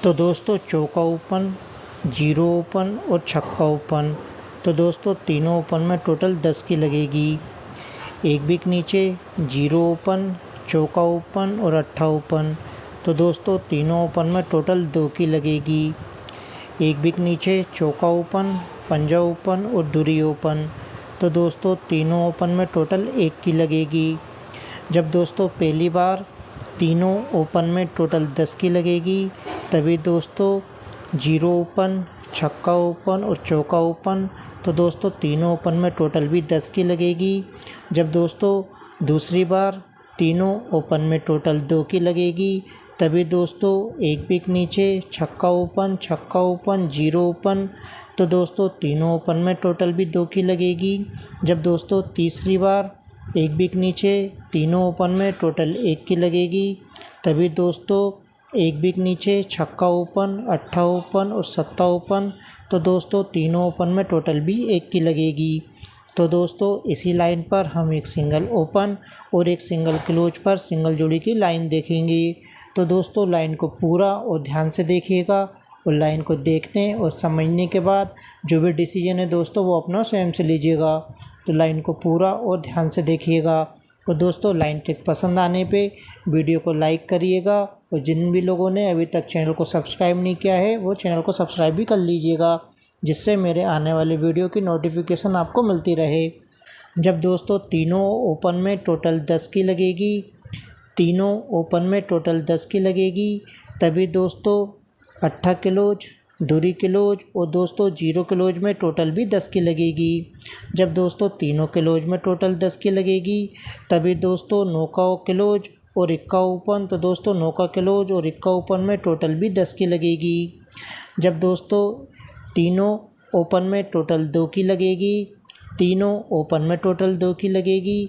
तो दोस्तों चौका ओपन, जीरो ओपन और छक्का ओपन, तो दोस्तों तीनों ओपन में टोटल 10 की लगेगी। एक बिक नीचे, जीरो ओपन, चौका ओपन और अट्ठा ओपन, तो दोस्तों तीनों ओपन में टोटल 2 की लगेगी। एक बिक नीचे, चौका ओपन, पंजा ओपन और दुरी ओपन, तो दोस्तों तीनों ओपन में टोटल 1 की लगेगी। जब दोस्तों पहली बार तीनों ओपन में टोटल 10 की लगेगी, तभी दोस्तों जीरो ओपन, छक्का ओपन और चौका ओपन, तो दोस्तों तीनों ओपन में टोटल भी 10 की लगेगी। जब दोस्तों दूसरी बार तीनों ओपन में टोटल 2 की लगेगी, तभी दोस्तों एक बिक नीचे, छक्का ओपन, जीरो ओपन, तो दोस्तों तीनों ओपन में टोटल भी 2 की लगेगी। जब दोस्तों तीसरी बार एक बिक नीचे, तीनों ओपन में टोटल 1 की लगेगी, तभी दोस्तों एक बिक नीचे, छक्का ओपन, अट्ठा ओपन और सत्ता ओपन, तो दोस्तों तीनों ओपन में टोटल भी 1 की लगेगी। तो दोस्तों इसी लाइन पर हम एक सिंगल ओपन और एक सिंगल क्लोज पर सिंगल जोड़ी की लाइन देखेंगे। तो दोस्तों लाइन को पूरा और ध्यान से देखिएगा और लाइन को देखने और समझने के बाद जो भी डिसीजन है दोस्तों वो अपना स्वयं से लीजिएगा। तो लाइन को पूरा और ध्यान से देखिएगा और दोस्तों लाइन ट्रिक पसंद आने पे वीडियो को लाइक करिएगा और जिन भी लोगों ने अभी तक चैनल को सब्सक्राइब नहीं किया है वो चैनल को सब्सक्राइब भी कर लीजिएगा, जिससे मेरे आने वाले वीडियो की नोटिफिकेशन आपको मिलती रहे। जब दोस्तों तीनों ओपन में टोटल 10 की लगेगी, तीनों ओपन में टोटल 10 की लगेगी, तभी दोस्तों अट्ठा क्लोज, दुरी क्लोज और दोस्तों जीरो क्लोज में टोटल भी 10 की लगेगी। जब दोस्तों तीनों क्लोज में टोटल 10 की लगेगी, तभी दोस्तों नौका क्लोज और इक्का ओपन, तो दोस्तों नौका क्लोज और इक्का ओपन में टोटल भी 10 की लगेगी। जब दोस्तों तीनों ओपन में टोटल 2 की लगेगी, तीनों ओपन में टोटल 2 की लगेगी,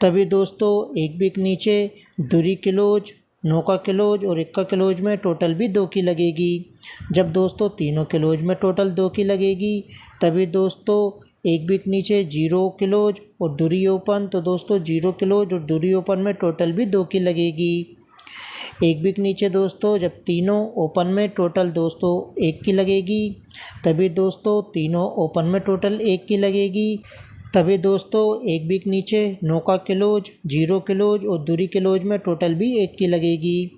तभी दोस्तों एक बिक नीचे, दुरी क्लोज, नौका क्लोज और इक्का क्लोज में टोटल भी 2 की लगेगी। जब दोस्तों तीनों क्लोज में टोटल 2 की लगेगी, तभी दोस्तों एक बिक नीचे, जीरो क्लोज और दुरी ओपन, तो दोस्तों जीरो क्लोज और दुरी ओपन में टोटल भी 2 की लगेगी। एक बिक नीचे दोस्तों जब तीनों ओपन में टोटल दोस्तों 1 की लगेगी, तभी दोस्तों तीनों ओपन में टोटल 1 की लगेगी, तभी दोस्तों एक बिक नीचे, नौका क्लोज, जीरो क्लोज और दुरी क्लोज में टोटल भी 1 की लगेगी।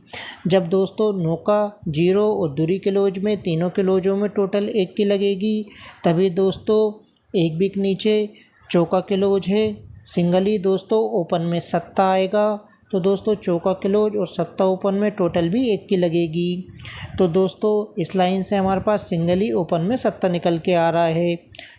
जब दोस्तों नौका, जीरो और दुरी क्लोज में तीनों क्लोजों में टोटल 1 की लगेगी, तभी दोस्तों एक बिक नीचे, चौका क्लोज है, सिंगली दोस्तों ओपन में सत्ता आएगा, तो दोस्तों चौका क्लोज और सत्ता ओपन में टोटल भी 1 की लगेगी। तो दोस्तों इस लाइन से हमारे पास सिंगली ओपन में सत्ता निकल के आ रहा है।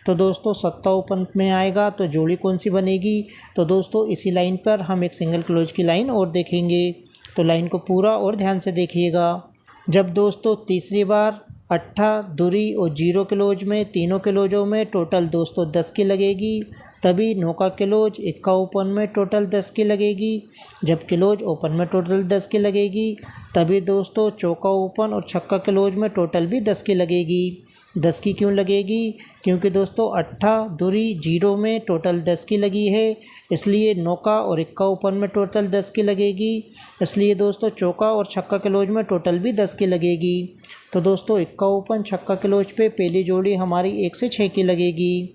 तो दोस्तों सत्ता ओपन में आएगा तो जोड़ी कौन सी बनेगी, तो दोस्तों इसी लाइन पर हम एक सिंगल क्लोज की लाइन और देखेंगे। तो लाइन को पूरा और ध्यान से देखिएगा। जब दोस्तों तीसरी बार अट्ठा, दुरी और जीरो क्लोज में तीनों क्लोजों में टोटल दोस्तों 10 की लगेगी, तभी नौका क्लोज, इक्का ओपन में टोटल 10 की लगेगी। जब क्लोज ओपन में टोटल 10 की लगेगी, तभी दोस्तों चौका ओपन और छक्का क्लोज में टोटल भी 10 की लगेगी। 10 की क्यों लगेगी, क्योंकि दोस्तों अट्ठा, दुरी, जीरो में टोटल 10 की लगी है, इसलिए नौका और इक्का ओपन में टोटल 10 की लगेगी, इसलिए दोस्तों चौका और छक्का क्लोज में टोटल भी 10 की लगेगी। तो दोस्तों इक्का ओपन, छक्का क्लोज पे पहली जोड़ी हमारी 1 से 6 की लगेगी।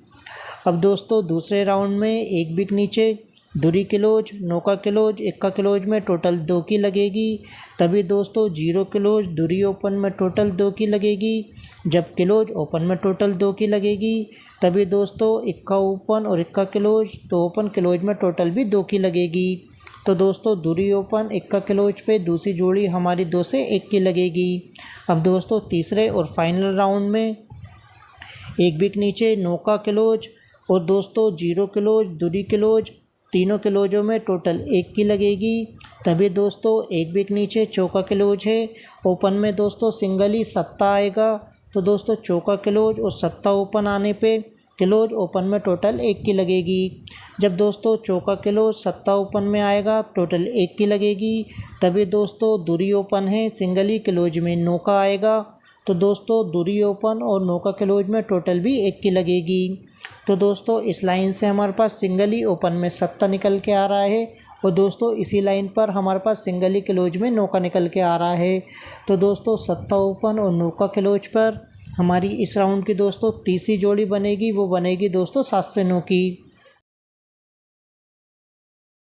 अब दोस्तों दूसरे राउंड में एक बिक नीचे, दुरी क्लोज, नौका क्लोज, इक्का क्लोज में टोटल 2 की लगेगी, तभी दोस्तों जीरो क्लोज, दुरी ओपन में टोटल 2 की लगेगी। जब क्लोज ओपन में टोटल 2 की लगेगी, तभी दोस्तों इक्का ओपन और इक्का क्लोज, तो ओपन क्लोज में टोटल भी 2 की लगेगी। तो दोस्तों दुरी ओपन, इक्का क्लोज पे दूसरी जोड़ी हमारी 2 से 1 की लगेगी। अब दोस्तों तीसरे और फाइनल राउंड में एक बिक नीचे, नौका क्लोज और दोस्तों जीरो क्लोज, दुरी क्लोज, तीनों क्लोजों में टोटल 1 की लगेगी, तभी दोस्तों एक बिक नीचे, चौका क्लोज है, ओपन में दोस्तों सिंगली सत्ता आएगा, तो दोस्तों चौका क्लोज और सत्ता ओपन आने पे क्लोज ओपन में टोटल 1 की लगेगी। जब दोस्तों चौका क्लोज सत्ता ओपन में आएगा टोटल 1 की लगेगी, तभी दोस्तों दुरी ओपन है, सिंगली क्लोज में नौका आएगा, तो दोस्तों दुरी ओपन और नौका क्लोज में टोटल भी 1 की लगेगी। तो दोस्तों इस लाइन से हमारे पास सिंगली ओपन में सत्ता निकल के आ रहा है और दोस्तों इसी लाइन पर हमारे पास सिंगल ही क्लोज में 9 का निकल के आ रहा है। तो दोस्तों 7 ओपन और 9 का क्लोज पर हमारी इस राउंड की दोस्तों तीसरी जोड़ी बनेगी, वो बनेगी दोस्तों 7 से 9 की।